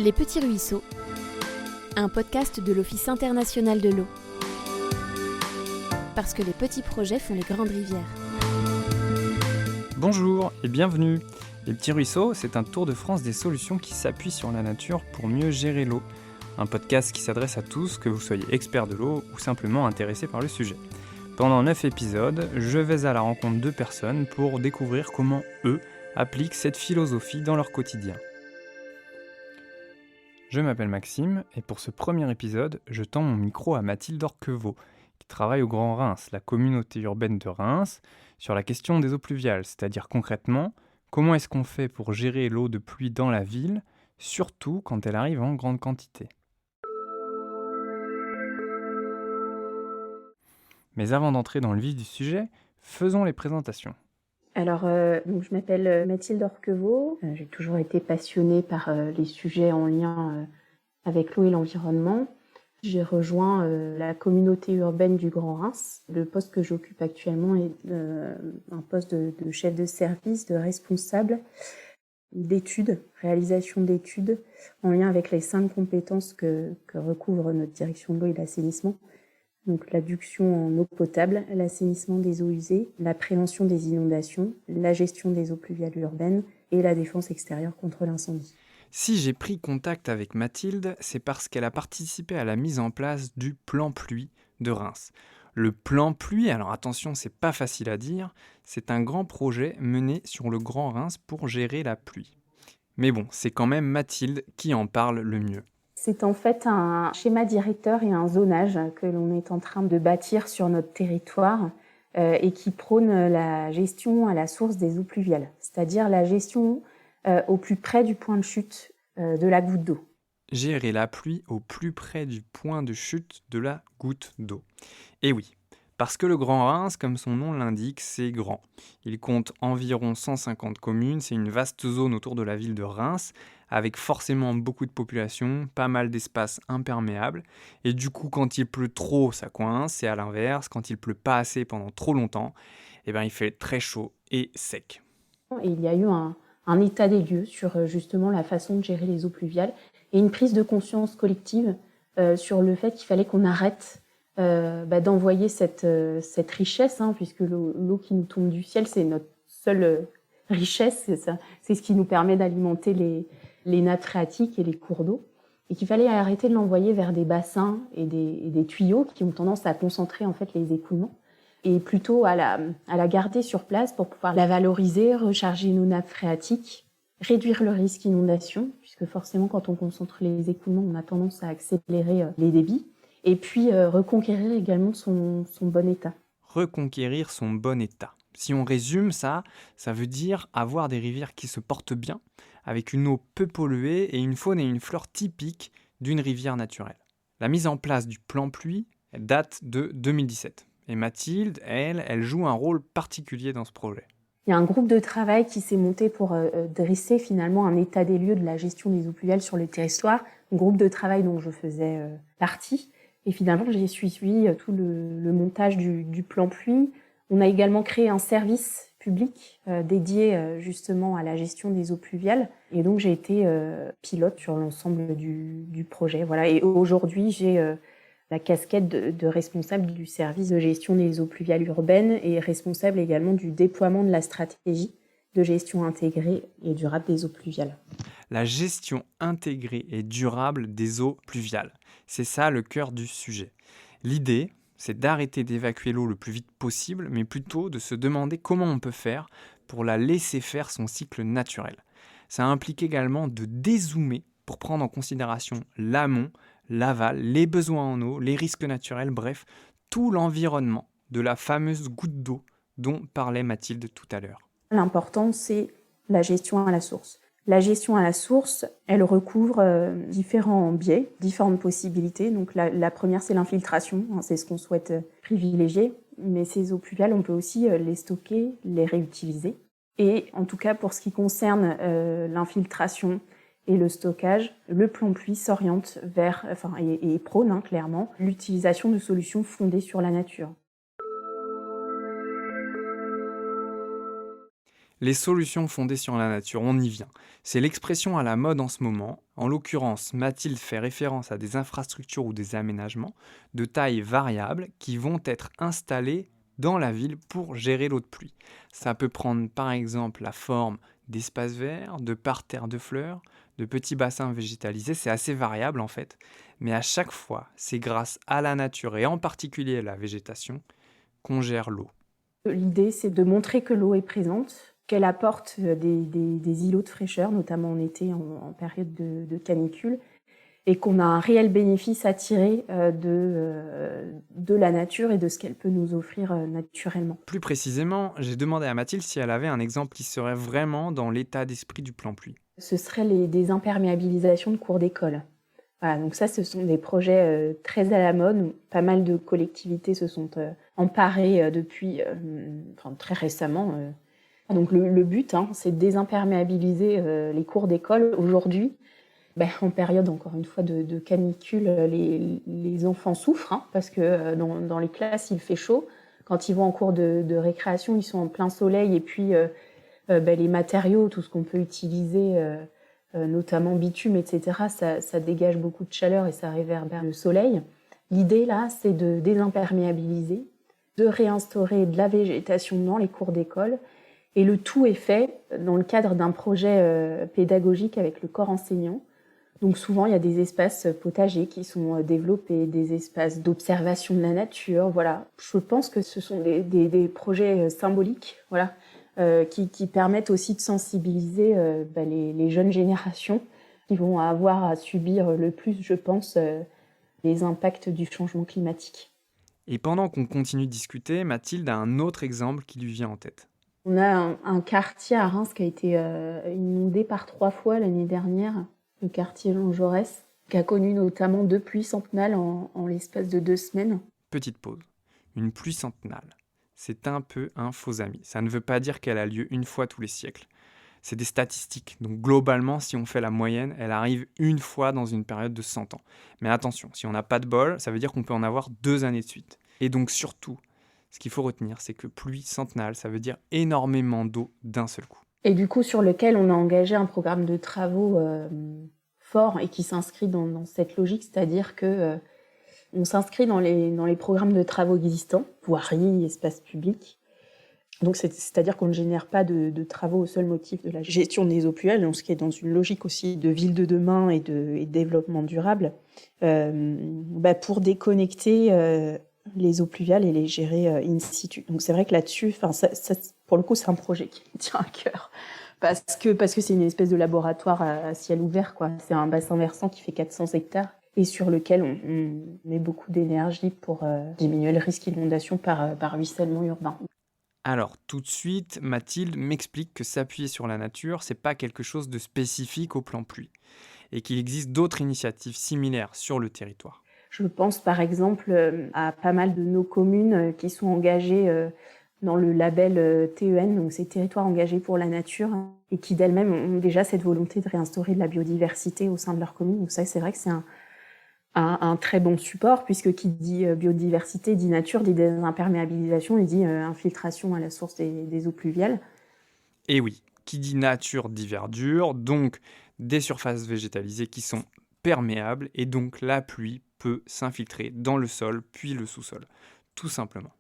Les Petits Ruisseaux, un podcast de l'Office international de l'eau. Parce que les petits projets font les grandes rivières. Bonjour et bienvenue. Les Petits Ruisseaux, c'est un tour de France des solutions qui s'appuient sur la nature pour mieux gérer l'eau. Un podcast qui s'adresse à tous, que vous soyez expert de l'eau ou simplement intéressé par le sujet. Pendant 9 épisodes, je vais à la rencontre de personnes pour découvrir comment eux appliquent cette philosophie dans leur quotidien. Je m'appelle Maxime et pour ce premier épisode, je tends mon micro à Mathilde Orquevaux, qui travaille au Grand Reims, la communauté urbaine de Reims, sur la question des eaux pluviales, c'est-à-dire concrètement, comment est-ce qu'on fait pour gérer l'eau de pluie dans la ville, surtout quand elle arrive en grande quantité. Mais avant d'entrer dans le vif du sujet, faisons les présentations. Alors, donc je m'appelle Mathilde Orquevaux. J'ai toujours été passionnée par les sujets en lien avec l'eau et l'environnement. J'ai rejoint la communauté urbaine du Grand Reims. Le poste que j'occupe actuellement est un poste de chef de service, de responsable d'études, réalisation d'études en lien avec les 5 compétences que recouvre notre direction de l'eau et de l'assainissement. Donc l'adduction en eau potable, l'assainissement des eaux usées, la prévention des inondations, la gestion des eaux pluviales urbaines et la défense extérieure contre l'incendie. Si j'ai pris contact avec Mathilde, c'est parce qu'elle a participé à la mise en place du plan pluie de Reims. Le plan pluie, alors attention, c'est pas facile à dire, c'est un grand projet mené sur le Grand Reims pour gérer la pluie. Mais bon, c'est quand même Mathilde qui en parle le mieux. C'est en fait un schéma directeur et un zonage que l'on est en train de bâtir sur notre territoire et qui prône la gestion à la source des eaux pluviales, c'est-à-dire la gestion au plus près du point de chute de la goutte d'eau. Gérer la pluie au plus près du point de chute de la goutte d'eau. Et oui, parce que le Grand Reims, comme son nom l'indique, c'est grand. Il compte environ 150 communes, c'est une vaste zone autour de la ville de Reims, avec forcément beaucoup de population, pas mal d'espaces imperméables, et du coup quand il pleut trop, ça coince, et à l'inverse, quand il pleut pas assez pendant trop longtemps, il fait très chaud et sec. Et il y a eu un état des lieux sur justement la façon de gérer les eaux pluviales, et une prise de conscience collective sur le fait qu'il fallait qu'on arrête d'envoyer cette richesse, puisque l'eau qui nous tombe du ciel, c'est notre seule richesse, c'est ce qui nous permet d'alimenter les nappes phréatiques et les cours d'eau, et qu'il fallait arrêter de l'envoyer vers des bassins et des tuyaux qui ont tendance à concentrer en fait les écoulements, et plutôt à la garder sur place pour pouvoir la valoriser, recharger nos nappes phréatiques, réduire le risque d'inondation, puisque forcément quand on concentre les écoulements, on a tendance à accélérer les débits, et puis reconquérir également son bon état. Reconquérir son bon état. Si on résume ça veut dire avoir des rivières qui se portent bien, avec une eau peu polluée et une faune et une flore typiques d'une rivière naturelle. La mise en place du plan pluie date de 2017. Et Mathilde, elle joue un rôle particulier dans ce projet. Il y a un groupe de travail qui s'est monté pour dresser finalement un état des lieux de la gestion des eaux pluviales sur le territoire. Un groupe de travail dont je faisais partie. Et finalement, j'ai suivi tout le montage du plan pluie. On a également créé un service public dédié justement à la gestion des eaux pluviales. Et donc, j'ai été pilote sur l'ensemble du projet. Voilà. Et aujourd'hui, j'ai la casquette de responsable du service de gestion des eaux pluviales urbaines et responsable également du déploiement de la stratégie de gestion intégrée et durable des eaux pluviales. La gestion intégrée et durable des eaux pluviales. C'est ça le cœur du sujet. L'idée, c'est d'arrêter d'évacuer l'eau le plus vite possible, mais plutôt de se demander comment on peut faire pour la laisser faire son cycle naturel. Ça implique également de dézoomer pour prendre en considération l'amont, l'aval, les besoins en eau, les risques naturels, bref, tout l'environnement de la fameuse goutte d'eau dont parlait Mathilde tout à l'heure. L'important, c'est la gestion à la source. La gestion à la source, elle recouvre différents biais, différentes possibilités. Donc la première, c'est l'infiltration, c'est ce qu'on souhaite privilégier. Mais ces eaux pluviales, on peut aussi les stocker, les réutiliser. Et en tout cas, pour ce qui concerne l'infiltration et le stockage, le plan pluie s'oriente vers, et prône clairement, l'utilisation de solutions fondées sur la nature. Les solutions fondées sur la nature, on y vient. C'est l'expression à la mode en ce moment. En l'occurrence, Mathilde fait référence à des infrastructures ou des aménagements de taille variable qui vont être installés dans la ville pour gérer l'eau de pluie. Ça peut prendre par exemple la forme d'espaces verts, de parterres de fleurs, de petits bassins végétalisés. C'est assez variable en fait. Mais à chaque fois, c'est grâce à la nature et en particulier la végétation qu'on gère l'eau. L'idée, c'est de montrer que l'eau est présente, qu'elle apporte des îlots de fraîcheur, notamment en été, en période de canicule, et qu'on a un réel bénéfice à tirer de la nature et de ce qu'elle peut nous offrir naturellement. Plus précisément, j'ai demandé à Mathilde si elle avait un exemple qui serait vraiment dans l'état d'esprit du plan pluie. Ce serait des imperméabilisations de cours d'école. Voilà, donc ça, ce sont des projets très à la mode. Pas mal de collectivités se sont emparées depuis très récemment. Donc le but, c'est de désimperméabiliser les cours d'école. Aujourd'hui, en période, encore une fois, de canicule, les enfants souffrent parce que dans les classes, il fait chaud. Quand ils vont en cours de récréation, ils sont en plein soleil et puis les matériaux, tout ce qu'on peut utiliser, notamment bitume, etc., ça dégage beaucoup de chaleur et ça réverbère le soleil. L'idée, là, c'est de désimperméabiliser, de réinstaurer de la végétation dans les cours d'école. Et le tout est fait dans le cadre d'un projet pédagogique avec le corps enseignant. Donc souvent, il y a des espaces potagers qui sont développés, des espaces d'observation de la nature. Voilà. Je pense que ce sont des projets symboliques, voilà, qui permettent aussi de sensibiliser les jeunes générations qui vont avoir à subir le plus, je pense, les impacts du changement climatique. Et pendant qu'on continue de discuter, Mathilde a un autre exemple qui lui vient en tête. On a un quartier à Reims qui a été inondé par 3 fois l'année dernière, le quartier Jean Jaurès, qui a connu notamment 2 pluies centennales en l'espace de 2 semaines. Petite pause. Une pluie centennale. C'est un peu un faux ami. Ça ne veut pas dire qu'elle a lieu une fois tous les siècles. C'est des statistiques. Donc globalement, si on fait la moyenne, elle arrive une fois dans une période de 100 ans. Mais attention, si on n'a pas de bol, ça veut dire qu'on peut en avoir 2 années de suite. Et donc surtout, ce qu'il faut retenir, c'est que pluie centennale, ça veut dire énormément d'eau d'un seul coup. Et du coup, sur lequel on a engagé un programme de travaux fort et qui s'inscrit dans cette logique, c'est-à-dire que on s'inscrit dans les programmes de travaux existants, voirie, espace public. Donc c'est-à-dire qu'on ne génère pas de travaux au seul motif de la gestion des eaux pluviales, donc ce qui est dans une logique aussi de ville de demain et de développement durable, pour déconnecter les eaux pluviales et les gérer in situ. Donc c'est vrai que là-dessus, ça, pour le coup, c'est un projet qui me tient à cœur. Parce que c'est une espèce de laboratoire à ciel ouvert, quoi. C'est un bassin versant qui fait 400 hectares et sur lequel on met beaucoup d'énergie pour diminuer le risque d'inondation par ruissellement urbain. Alors, tout de suite, Mathilde m'explique que s'appuyer sur la nature, c'est pas quelque chose de spécifique au plan pluie, et qu'il existe d'autres initiatives similaires sur le territoire. Je pense par exemple à pas mal de nos communes qui sont engagées dans le label TEN, donc c'est Territoires engagés pour la nature, et qui d'elles-mêmes ont déjà cette volonté de réinstaurer de la biodiversité au sein de leur commune. Donc ça, c'est vrai que c'est un très bon support, puisque qui dit biodiversité, dit nature, dit désimperméabilisation, et dit infiltration à la source des eaux pluviales. Et oui, qui dit nature dit verdure, donc des surfaces végétalisées qui sont perméables, et donc la pluie peut s'infiltrer dans le sol, puis le sous-sol, tout simplement.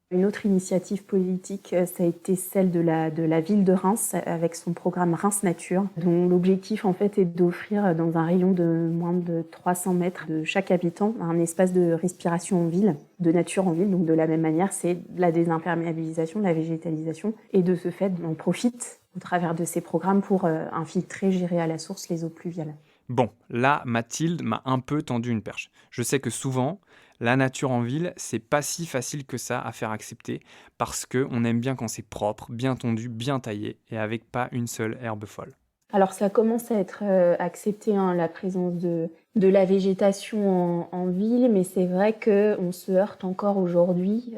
Une autre initiative politique, ça a été celle de la ville de Reims, avec son programme Reims Nature, dont l'objectif en fait est d'offrir dans un rayon de moins de 300 mètres de chaque habitant un espace de respiration en ville, de nature en ville. Donc de la même manière, c'est de la désimperméabilisation, de la végétalisation, et de ce fait, on profite au travers de ces programmes pour infiltrer, gérer à la source les eaux pluviales. Bon, là, Mathilde m'a un peu tendu une perche. Je sais que souvent, la nature en ville, c'est pas si facile que ça à faire accepter parce qu'on aime bien quand c'est propre, bien tondu, bien taillé et avec pas une seule herbe folle. Alors ça commence à être accepté, la présence de la végétation en ville, mais c'est vrai qu'on se heurte encore aujourd'hui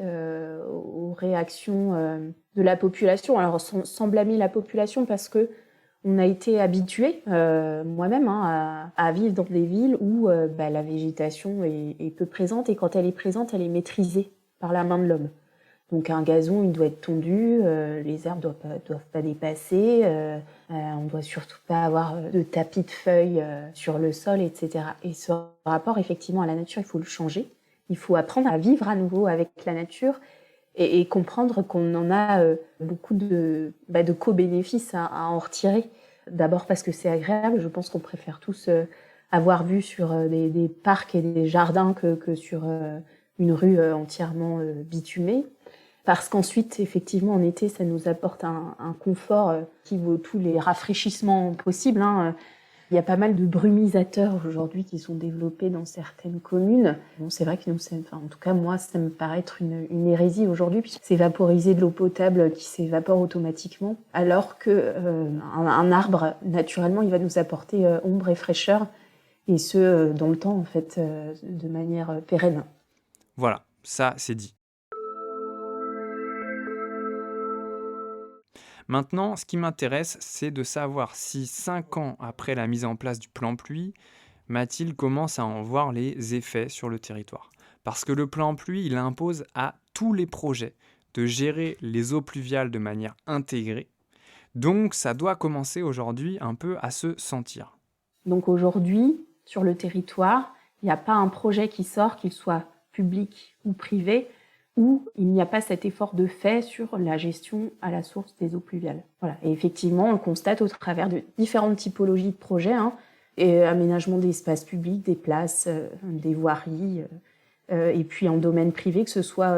aux réactions de la population. Alors sans blâmer la population, parce que on a été habitué, moi-même, à vivre dans des villes où la végétation est peu présente, et quand elle est présente, elle est maîtrisée par la main de l'homme. Donc un gazon, il doit être tondu, les herbes doivent pas dépasser, on doit surtout pas avoir de tapis de feuilles sur le sol, etc. Et ce rapport effectivement à la nature, il faut le changer. Il faut apprendre à vivre à nouveau avec la nature et comprendre qu'on en a beaucoup de co-bénéfices à en retirer. D'abord parce que c'est agréable, je pense qu'on préfère tous avoir vu sur des parcs et des jardins que sur une rue entièrement bitumée. Parce qu'ensuite, effectivement, en été, ça nous apporte un confort qui vaut tous les rafraîchissements possibles. Il y a pas mal de brumisateurs aujourd'hui qui sont développés dans certaines communes. Bon, c'est vrai que nous, en tout cas, moi, ça me paraît être une hérésie aujourd'hui, puisque c'est vaporiser de l'eau potable qui s'évapore automatiquement, alors qu'un arbre, naturellement, il va nous apporter ombre et fraîcheur, et ce, dans le temps, en fait, de manière pérenne. Voilà, ça, c'est dit. Maintenant, ce qui m'intéresse, c'est de savoir si 5 ans après la mise en place du plan pluie, Mathilde commence à en voir les effets sur le territoire. Parce que le plan pluie, il impose à tous les projets de gérer les eaux pluviales de manière intégrée. Donc, ça doit commencer aujourd'hui un peu à se sentir. Donc aujourd'hui, sur le territoire, il n'y a pas un projet qui sort, qu'il soit public ou privé, où il n'y a pas cet effort de fait sur la gestion à la source des eaux pluviales. Voilà. Et effectivement, on le constate au travers de différentes typologies de projets, et aménagement d'espaces publics, des places, des voiries, et puis en domaine privé, que ce soit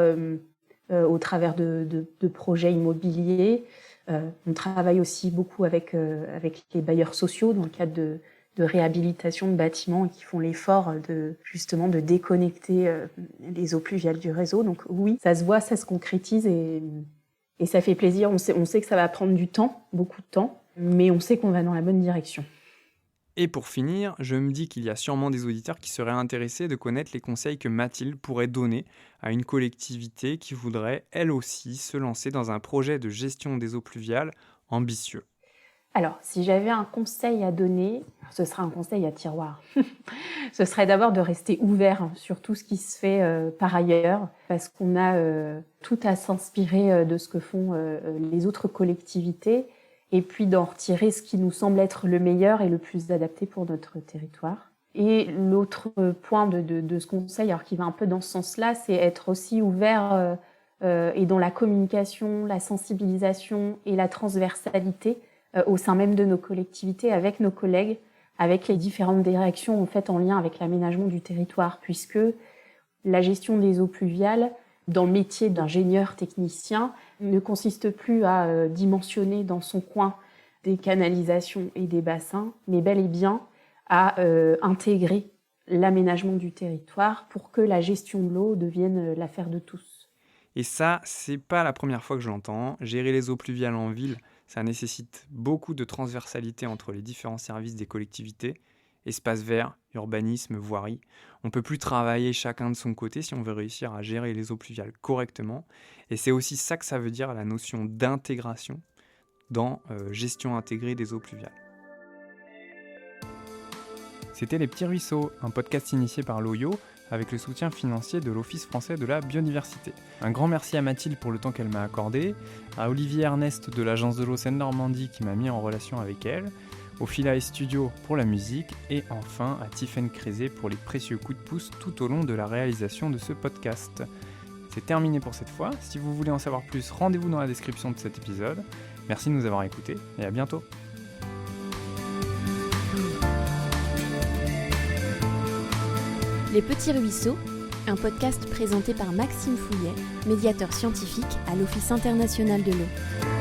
au travers de projets immobiliers. On travaille aussi beaucoup avec les bailleurs sociaux dans le cadre de réhabilitation de bâtiments qui font l'effort justement de déconnecter les eaux pluviales du réseau. Donc oui, ça se voit, ça se concrétise et ça fait plaisir. On sait que ça va prendre du temps, beaucoup de temps, mais on sait qu'on va dans la bonne direction. Et pour finir, je me dis qu'il y a sûrement des auditeurs qui seraient intéressés de connaître les conseils que Mathilde pourrait donner à une collectivité qui voudrait, elle aussi, se lancer dans un projet de gestion des eaux pluviales ambitieux. Alors, si j'avais un conseil à donner, ce serait un conseil à tiroir. Ce serait d'abord de rester ouvert sur tout ce qui se fait par ailleurs, parce qu'on a tout à s'inspirer de ce que font les autres collectivités, et puis d'en retirer ce qui nous semble être le meilleur et le plus adapté pour notre territoire. Et l'autre point de ce conseil, alors qui va un peu dans ce sens-là, c'est être aussi ouvert et dans la communication, la sensibilisation et la transversalité au sein même de nos collectivités, avec nos collègues, avec les différentes directions en fait en lien avec l'aménagement du territoire, puisque la gestion des eaux pluviales, dans le métier d'ingénieur technicien, ne consiste plus à dimensionner dans son coin des canalisations et des bassins, mais bel et bien à intégrer l'aménagement du territoire pour que la gestion de l'eau devienne l'affaire de tous. Et ça, c'est pas la première fois que je l'entends. Gérer les eaux pluviales en ville, ça nécessite beaucoup de transversalité entre les différents services des collectivités, espaces verts, urbanisme, voirie. On ne peut plus travailler chacun de son côté si on veut réussir à gérer les eaux pluviales correctement. Et c'est aussi ça que ça veut dire la notion d'intégration dans gestion intégrée des eaux pluviales. C'était Les Petits Ruisseaux, un podcast initié par l'OYO avec le soutien financier de l'Office français de la biodiversité. Un grand merci à Mathilde pour le temps qu'elle m'a accordé, à Olivier Ernest de l'Agence de l'eau Seine-Normandie qui m'a mis en relation avec elle, au Philae Studio pour la musique et enfin à Tiffaine Crézé pour les précieux coups de pouce tout au long de la réalisation de ce podcast. C'est terminé pour cette fois. Si vous voulez en savoir plus, rendez-vous dans la description de cet épisode. Merci de nous avoir écoutés et à bientôt. Les Petits Ruisseaux, un podcast présenté par Maxime Fouillet, médiateur scientifique à l'Office international de l'eau.